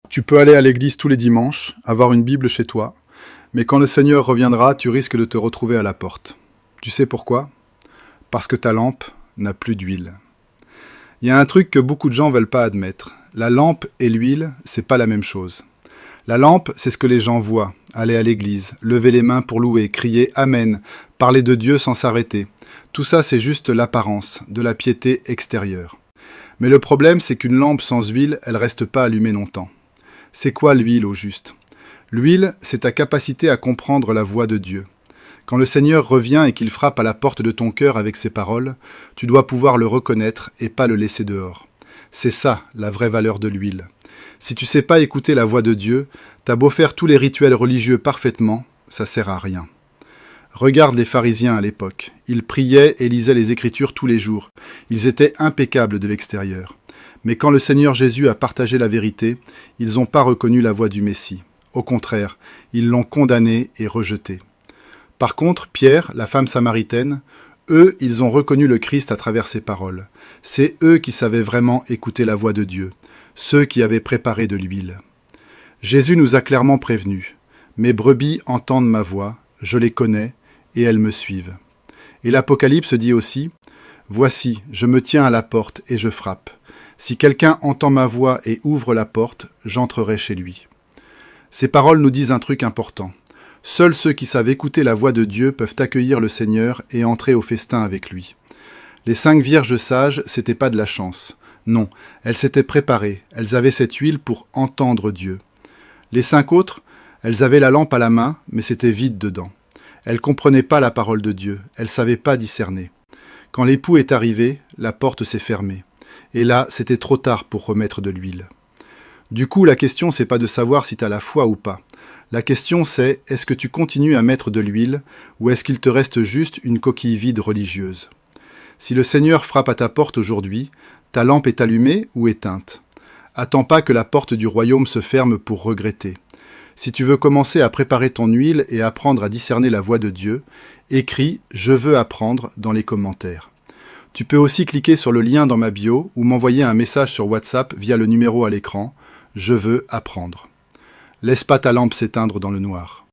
Tu peux aller à l'église tous les dimanches, avoir une Bible chez toi, mais quand le Seigneur reviendra, tu risques de te retrouver à la porte. Tu sais pourquoi? Parce que ta lampe n'a plus d'huile. Il y a un truc que beaucoup de gens veulent pas admettre. La lampe et l'huile, c'est pas la même chose. La lampe, c'est ce que les gens voient. Aller à l'église, lever les mains pour louer, crier Amen, parler de Dieu sans s'arrêter. Tout ça, c'est juste l'apparence, de la piété extérieure. Mais le problème, c'est qu'une lampe sans huile, elle reste pas allumée longtemps. C'est quoi l'huile au juste? L'huile, c'est ta capacité à comprendre la voix de Dieu. Quand le Seigneur revient et qu'il frappe à la porte de ton cœur avec ses paroles, tu dois pouvoir le reconnaître et pas le laisser dehors. C'est ça, la vraie valeur de l'huile. Si tu sais pas écouter la voix de Dieu, t'as beau faire tous les rituels religieux parfaitement, ça sert à rien. Regarde les pharisiens à l'époque. Ils priaient et lisaient les Écritures tous les jours. Ils étaient impeccables de l'extérieur. Mais quand le Seigneur Jésus a partagé la vérité, ils n'ont pas reconnu la voix du Messie. Au contraire, ils l'ont condamné et rejeté. Par contre, Pierre, la femme samaritaine, eux, ils ont reconnu le Christ à travers ses paroles. C'est eux qui savaient vraiment écouter la voix de Dieu, ceux qui avaient préparé de l'huile. Jésus nous a clairement prévenus. « Mes brebis entendent ma voix, je les connais, et elles me suivent. » Et l'Apocalypse dit aussi « Voici, je me tiens à la porte et je frappe. Si quelqu'un entend ma voix et ouvre la porte, j'entrerai chez lui. » Ces paroles nous disent un truc important. Seuls ceux qui savent écouter la voix de Dieu peuvent accueillir le Seigneur et entrer au festin avec lui. Les 5 vierges sages, c'était pas de la chance. Non, elles s'étaient préparées, elles avaient cette huile pour entendre Dieu. Les 5 autres, elles avaient la lampe à la main, mais c'était vide dedans. Elles comprenaient pas la parole de Dieu, elles savaient pas discerner. Quand l'époux est arrivé, la porte s'est fermée. Et là, c'était trop tard pour remettre de l'huile. Du coup, la question, c'est pas de savoir si tu as la foi ou pas. La question, c'est est-ce que tu continues à mettre de l'huile ou est-ce qu'il te reste juste une coquille vide religieuse? Si le Seigneur frappe à ta porte aujourd'hui, ta lampe est allumée ou éteinte? Attends pas que la porte du royaume se ferme pour regretter. Si tu veux commencer à préparer ton huile et apprendre à discerner la voix de Dieu, écris « Je veux apprendre » dans les commentaires. Tu peux aussi cliquer sur le lien dans ma bio ou m'envoyer un message sur WhatsApp via le numéro à l'écran. Je veux apprendre. Laisse pas ta lampe s'éteindre dans le noir.